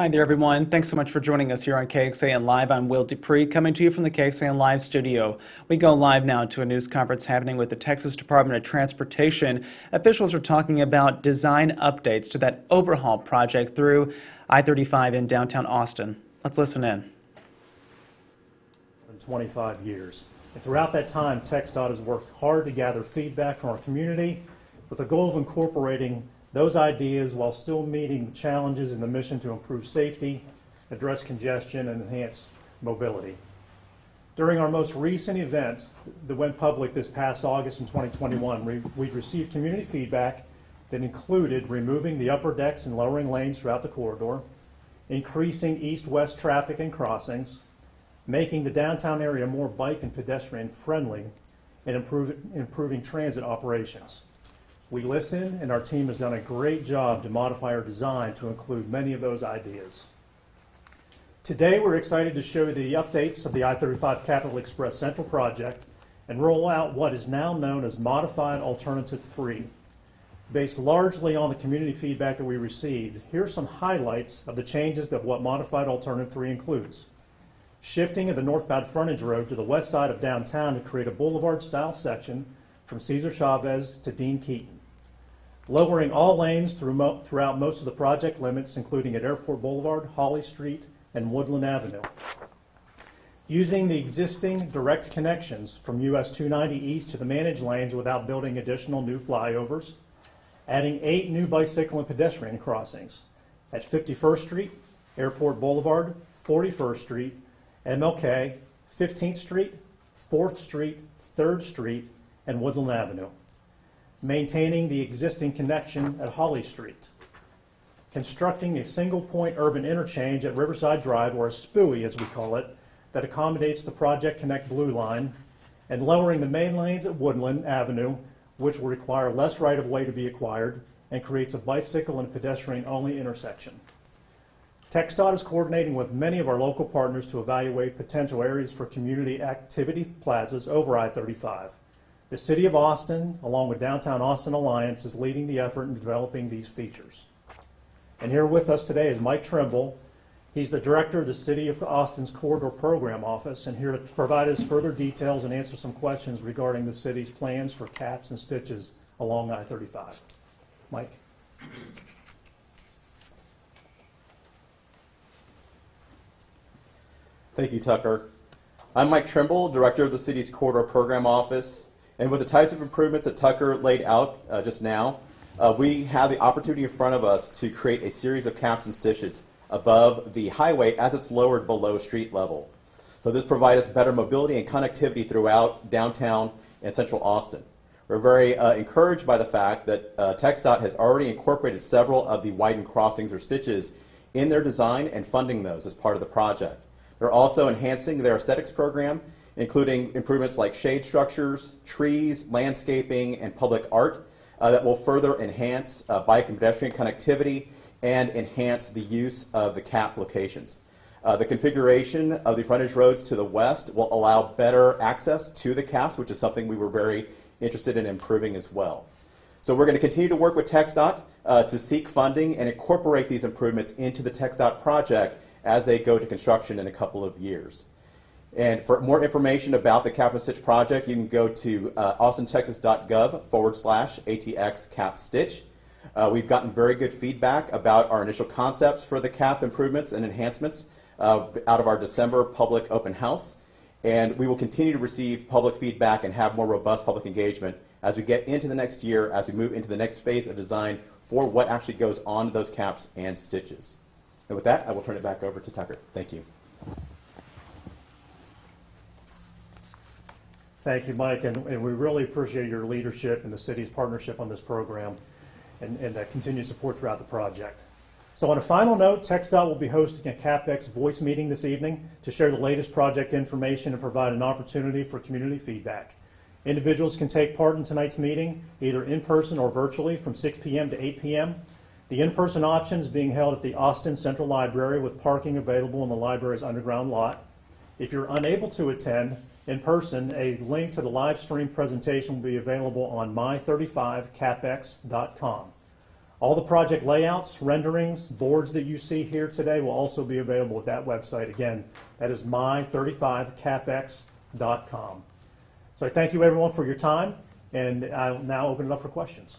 Hi there, everyone. Thanks so much for joining us here on KXAN Live. I'm Will Dupree, coming to you from the KXAN Live studio. We go live now to a news conference happening with the Texas Department of Transportation. Officials are talking about design updates to that overhaul project through I-35 in downtown Austin. Let's listen in. 25 years. And throughout that time, TxDOT has worked hard to gather feedback from our community with the goal of incorporating those ideas while still meeting the challenges in the mission to improve safety, address congestion, and enhance mobility. During our most recent event that went public this past August in 2021, we received community feedback that included removing the upper decks and lowering lanes throughout the corridor, increasing east-west traffic and crossings, making the downtown area more bike and pedestrian friendly, and improving transit operations. We listened, and our team has done a great job to modify our design to include many of those ideas. Today, we're excited to show you the updates of the I-35 Capital Express Central project and roll out what is now known as Modified Alternative 3. Based largely on the community feedback that we received, here are some highlights of the changes that what Modified Alternative 3 includes. Shifting of the northbound frontage road to the west side of downtown to create a boulevard-style section from Cesar Chavez to Dean Keaton. Lowering all lanes throughout most of the project limits, including at Airport Boulevard, Holly Street, and Woodland Avenue. Using the existing direct connections from US 290 East to the managed lanes without building additional new flyovers. Adding 8 new bicycle and pedestrian crossings at 51st Street, Airport Boulevard, 41st Street, MLK, 15th Street, 4th Street, 3rd Street, and Woodland Avenue. Maintaining the existing connection at Holly Street. Constructing a single-point urban interchange at Riverside Drive, or a SPUI as we call it, that accommodates the Project Connect Blue Line, and lowering the main lanes at Woodland Avenue, which will require less right-of-way to be acquired and creates a bicycle and pedestrian-only intersection. TxDOT is coordinating with many of our local partners to evaluate potential areas for community activity plazas over I-35. The City of Austin, along with Downtown Austin Alliance, is leading the effort in developing these features. And here with us today is Mike Trimble. He's the director of the City of Austin's Corridor Program Office, and here to provide us further details and answer some questions regarding the city's plans for caps and stitches along I-35. Mike. Thank you, Tucker. I'm Mike Trimble, director of the city's Corridor Program Office. And with the types of improvements that Tucker laid out just now, we have the opportunity in front of us to create a series of caps and stitches above the highway as it's lowered below street level. So this provides us better mobility and connectivity throughout downtown and central Austin. We're very encouraged by the fact that TxDOT has already incorporated several of the widened crossings or stitches in their design and funding those as part of the project. They're also enhancing their aesthetics program, including improvements like shade structures, trees, landscaping, and public art that will further enhance bike and pedestrian connectivity and enhance the use of the cap locations. The configuration of the frontage roads to the west will allow better access to the caps, which is something we were very interested in improving as well. So we're going to continue to work with TxDOT to seek funding and incorporate these improvements into the TxDOT project as they go to construction in a couple of years. And for more information about the Cap and Stitch project, you can go to austintexas.gov/ATX Cap Stitch. We've gotten very good feedback about our initial concepts for the cap improvements and enhancements out of our December public open house. And we will continue to receive public feedback and have more robust public engagement as we get into the next year, as we move into the next phase of design for what actually goes on those caps and stitches. And with that, I will turn it back over to Tucker. Thank you. Thank you, Mike, and we really appreciate your leadership and the city's partnership on this program and continued support throughout the project. So on a final note, TxDOT will be hosting a CapEx voice meeting this evening to share the latest project information and provide an opportunity for community feedback. Individuals can take part in tonight's meeting either in person or virtually from 6 p.m. to 8 p.m. The in-person option is being held at the Austin Central Library with parking available in the library's underground lot. If you're unable to attend in person, a link to the live stream presentation will be available on my35capex.com. All the project layouts, renderings, boards that you see here today will also be available at that website. Again, that is I-35capex.com. So I thank you everyone for your time, and I'll now open it up for questions.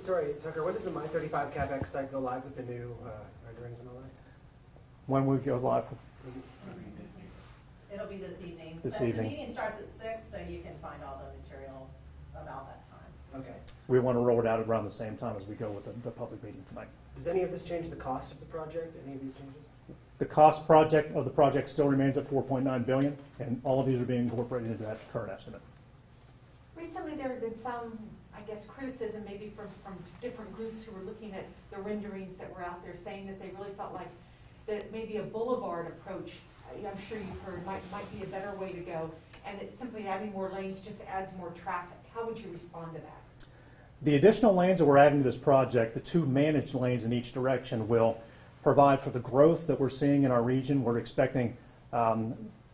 Sorry, Tucker, when does the I-35 CapEx site go live with the new renderings and all that? When we go live? It'll be this evening. This The evening. meeting starts at 6, so you can find all the material about that time. Okay. We want to roll it out around the same time as we go with the public meeting tonight. Does any of this change the cost of the project? Any of these changes? The cost of the project still remains at $4.9 billion, and all of these are being incorporated into that current estimate. Recently, there have been some, I guess, criticism maybe from different groups who were looking at the renderings that were out there, saying that they really felt like that maybe a boulevard approach, I'm sure you've heard, might be a better way to go, and that simply adding more lanes just adds more traffic. How would you respond to that? The additional lanes that we're adding to this project, the 2 managed lanes in each direction, will provide for the growth that we're seeing in our region. We're expecting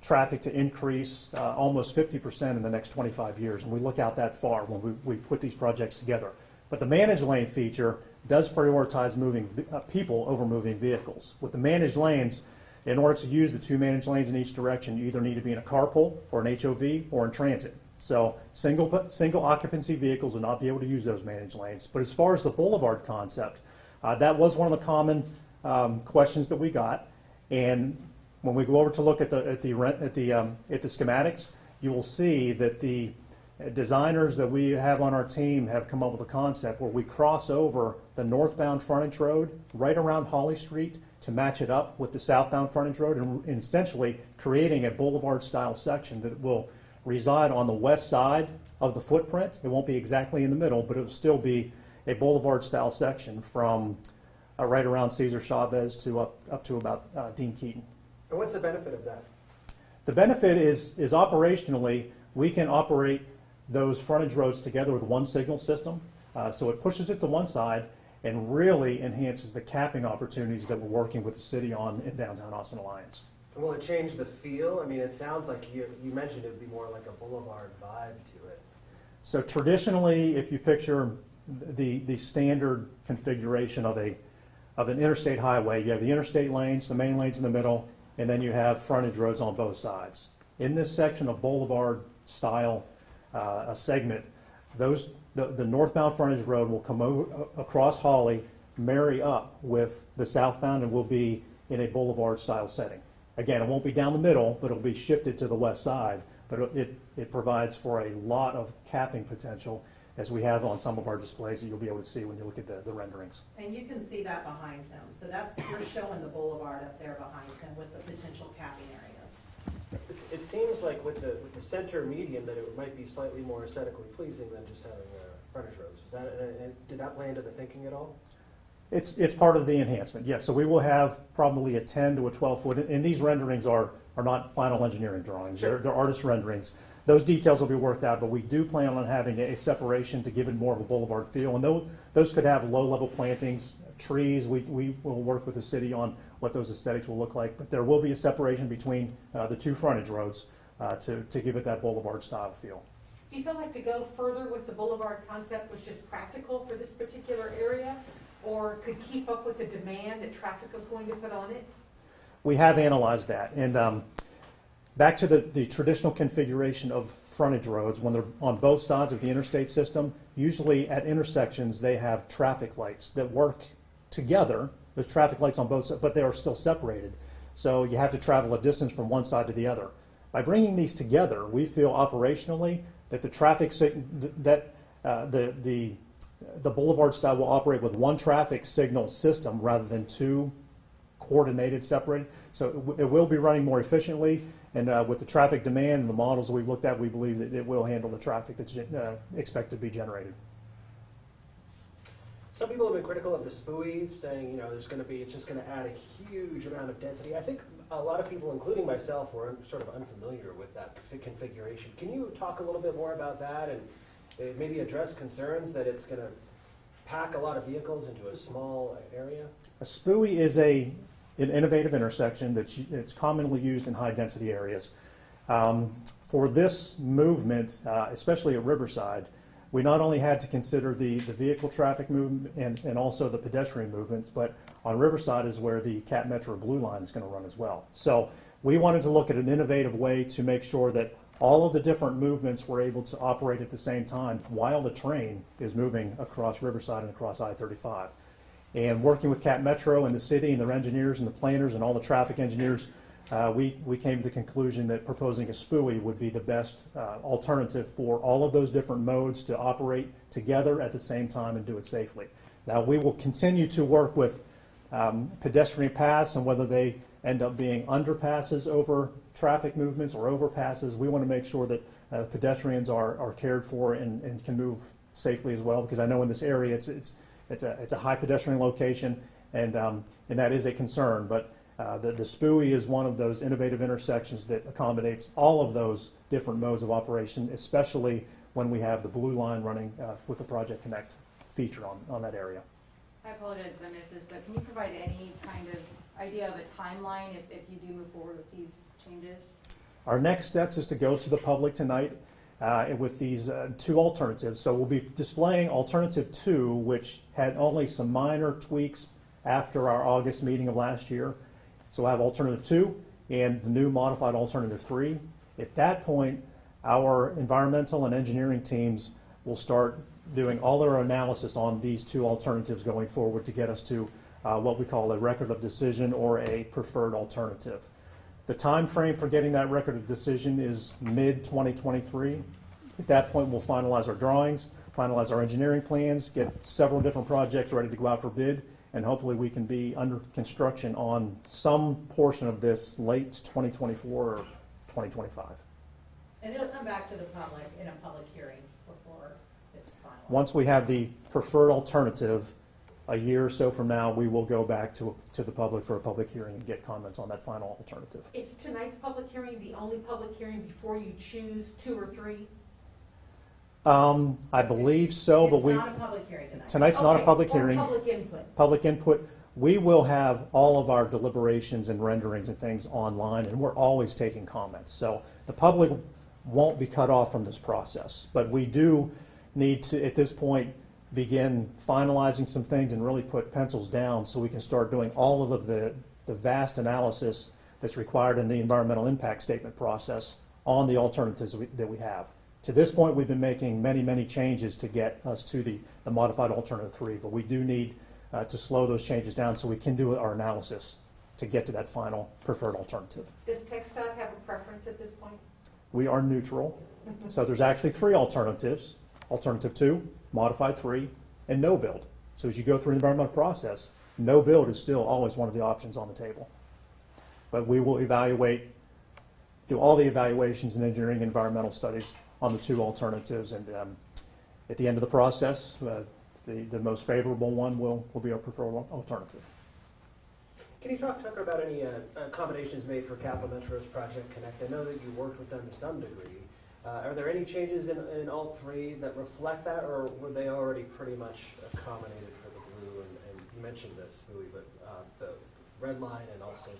traffic to increase almost 50% in the next 25 years, and we look out that far when we put these projects together. But the managed lane feature does prioritize moving people over moving vehicles. With the managed lanes, in order to use the 2 managed lanes in each direction, you either need to be in a carpool or an HOV or in transit. So single occupancy vehicles will not be able to use those managed lanes. But as far as the boulevard concept, that was one of the common questions that we got. And when we go over to look at the schematics, you will see that the designers that we have on our team have come up with a concept where we cross over the northbound frontage road right around Holly Street to match it up with the southbound frontage road, and essentially creating a boulevard-style section that will reside on the west side of the footprint. It won't be exactly in the middle, but it will still be a boulevard-style section from right around Cesar Chavez to up to about Dean Keaton. And what's the benefit of that? The benefit is operationally, we can operate those frontage roads together with one signal system. So it pushes it to one side and really enhances the capping opportunities that we're working with the city on in downtown Austin Alliance. And will it change the feel? I mean, it sounds like you mentioned it would be more like a boulevard vibe to it. So traditionally, if you picture the standard configuration of an interstate highway, you have the interstate lanes, the main lanes in the middle, and then you have frontage roads on both sides. In this section of boulevard style a segment, the northbound frontage road will come across Holly, marry up with the southbound, and will be in a boulevard style setting. Again, it won't be down the middle, but it'll be shifted to the west side. But it provides for a lot of capping potential, as we have on some of our displays that you'll be able to see when you look at the renderings. And you can see that behind him. So we're showing the boulevard up there behind him with the potential capping areas. It seems like with the center median that it might be slightly more aesthetically pleasing than just having frontage roads. Did that play into the thinking at all? It's part of the enhancement, yes. So we will have probably a 10 to a 12 foot, and these renderings are not final engineering drawings. Sure. They're artist renderings. Those details will be worked out, but we do plan on having a separation to give it more of a boulevard feel. And those could have low-level plantings, trees. We will work with the city on what those aesthetics will look like. But there will be a separation between the 2 frontage roads to give it that boulevard-style feel. Do you feel like to go further with the boulevard concept was just practical for this particular area, or could keep up with the demand that traffic was going to put on it? We have analyzed that. And back to the traditional configuration of frontage roads, when they're on both sides of the interstate system, usually at intersections they have traffic lights that work together. There's traffic lights on both sides, but they are still separated. So you have to travel a distance from one side to the other. By bringing these together, we feel operationally that the traffic the boulevard style will operate with one traffic signal system rather than 2 coordinated, separated. So it will be running more efficiently, and with the traffic demand and the models that we've looked at, we believe that it will handle the traffic that's expected to be generated. Some people have been critical of the SPUI, saying it's just going to add a huge amount of density. I think a lot of people, including myself, were sort of unfamiliar with that configuration. Can you talk a little bit more about that and maybe address concerns that it's going to pack a lot of vehicles into a small area? A SPUI is an innovative intersection that's commonly used in high-density areas. For this movement, especially at Riverside, we not only had to consider the vehicle traffic movement and also the pedestrian movements, but on Riverside is where the Cat Metro Blue Line is going to run as well. So we wanted to look at an innovative way to make sure that all of the different movements were able to operate at the same time while the train is moving across Riverside and across I-35. And working with Cat Metro and the city and their engineers and the planners and all the traffic engineers, we came to the conclusion that proposing a SPUI would be the best alternative for all of those different modes to operate together at the same time and do it safely. Now, we will continue to work with pedestrian paths, and whether they end up being underpasses over traffic movements or overpasses, we want to make sure that pedestrians are cared for and can move safely as well, because I know in this area it's a high pedestrian location, and that is a concern. But the SPUI is one of those innovative intersections that accommodates all of those different modes of operation, especially when we have the Blue Line running with the Project Connect feature on that area. I apologize if I missed this, but can you provide any kind of idea of a timeline if you do move forward with these changes? Our next steps is to go to the public tonight with these two alternatives. So we'll be displaying Alternative 2, which had only some minor tweaks after our August meeting of last year. So we'll have Alternative 2 and the new modified Alternative 3. At that point, our environmental and engineering teams will start doing all their analysis on these two alternatives going forward to get us to what we call a record of decision or a preferred alternative. The time frame for getting that record of decision is mid-2023. At that point, we'll finalize our drawings, finalize our engineering plans, get several different projects ready to go out for bid, and hopefully we can be under construction on some portion of this late 2024 or 2025. And it'll come back to the public in a public hearing before it's final. Once we have the preferred alternative, a year or so from now, we will go back to the public for a public hearing and get comments on that final alternative. Is tonight's public hearing the only public hearing before you choose 2 or 3? I believe so, but It's not a public hearing tonight. tonight's not a public hearing. Or public input. Public input. We will have all of our deliberations and renderings and things online, and we're always taking comments. So the public won't be cut off from this process, but we do need to, at this point, begin finalizing some things and really put pencils down so we can start doing all of the vast analysis that's required in the environmental impact statement process on the alternatives that we have. To this point, we've been making many, many changes to get us to the modified Alternative 3, but we do need to slow those changes down so we can do our analysis to get to that final preferred alternative. Does TxDOT have a preference at this point? We are neutral. So there's actually 3 alternatives: Alternative 2, Modified 3, and no build. So as you go through the environmental process, no build is still always one of the options on the table. But we will do all the evaluations and engineering and environmental studies on the 2 alternatives, and at the end of the process, the most favorable one will be our preferred alternative. Can you talk, Tucker, about any accommodations made for Capital Metro's Project Connect? I know that you worked with them to some degree. Are there any changes in all 3 that reflect that, or were they already pretty much accommodated for the blue? And you mentioned the SPUI, but the red line and also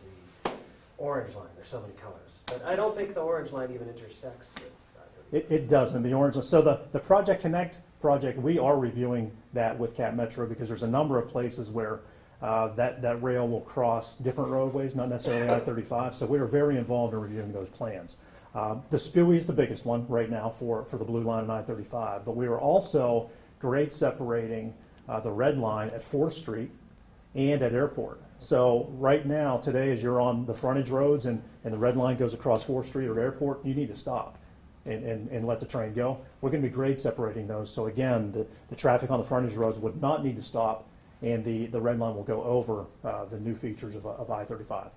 the orange line. There's so many colors. But I don't think the orange line even intersects with either. It doesn't. The orange. So the Project Connect project, we are reviewing that with Cap Metro because there's a number of places where that rail will cross different roadways, not necessarily I-35. So we are very involved in reviewing those plans. The SPUI is the biggest one right now for the blue line and I-35, but we are also grade separating the red line at 4th Street and at Airport. So right now, today, as you're on the frontage roads and the red line goes across 4th Street or Airport, you need to stop and let the train go. We're going to be grade separating those. So again, the traffic on the frontage roads would not need to stop, and the red line will go over the new features of I-35.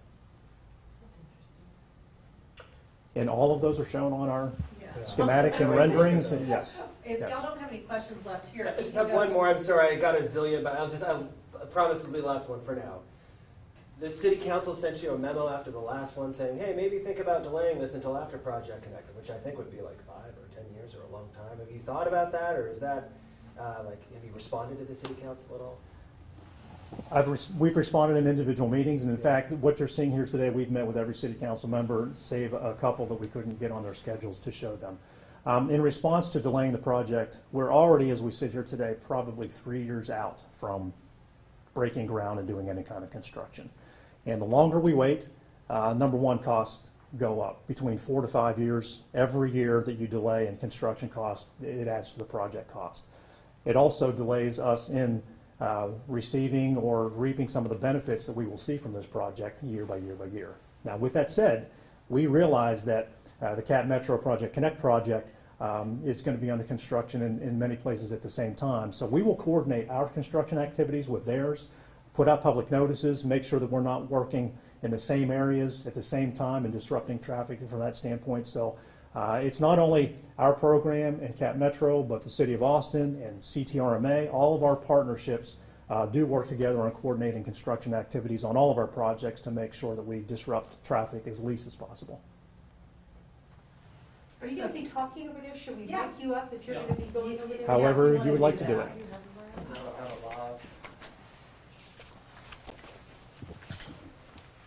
And all of those are shown on our schematics and renderings. And yes. If yes. y'all don't have any questions left here, I just have one more. I'm sorry, I got a zillion, but I promise it'll be the last one for now. The city council sent you a memo after the last one saying, hey, maybe think about delaying this until after Project Connect, which I think would be like 5 or 10 years or a long time. Have you thought about that, or is that, have you responded to the city council at all? We've responded in individual meetings, and in fact, what you're seeing here today, we've met with every city council member, save a couple that we couldn't get on their schedules to show them. In response to delaying the project, we're already, as we sit here today, probably 3 years out from breaking ground and doing any kind of construction. And the longer we wait, number one, costs go up. Between 4 to 5 years, every year that you delay in construction cost, it adds to the project cost. It also delays us in receiving or reaping some of the benefits that we will see from this project year by year by year. Now, with that said, we realize that the Cat Metro Project Connect project is going to be under construction in many places at the same time. So we will coordinate our construction activities with theirs, put out public notices, make sure that we're not working in the same areas at the same time and disrupting traffic from that standpoint. So it's not only our program and Cat Metro, but the City of Austin and CTRMA. All of our partnerships do work together on coordinating construction activities on all of our projects to make sure that we disrupt traffic as least as possible. Are you going to be talking over there? Should we Yeah. pick you up if you're going to be going over there? However Yeah, you would like to do that. it.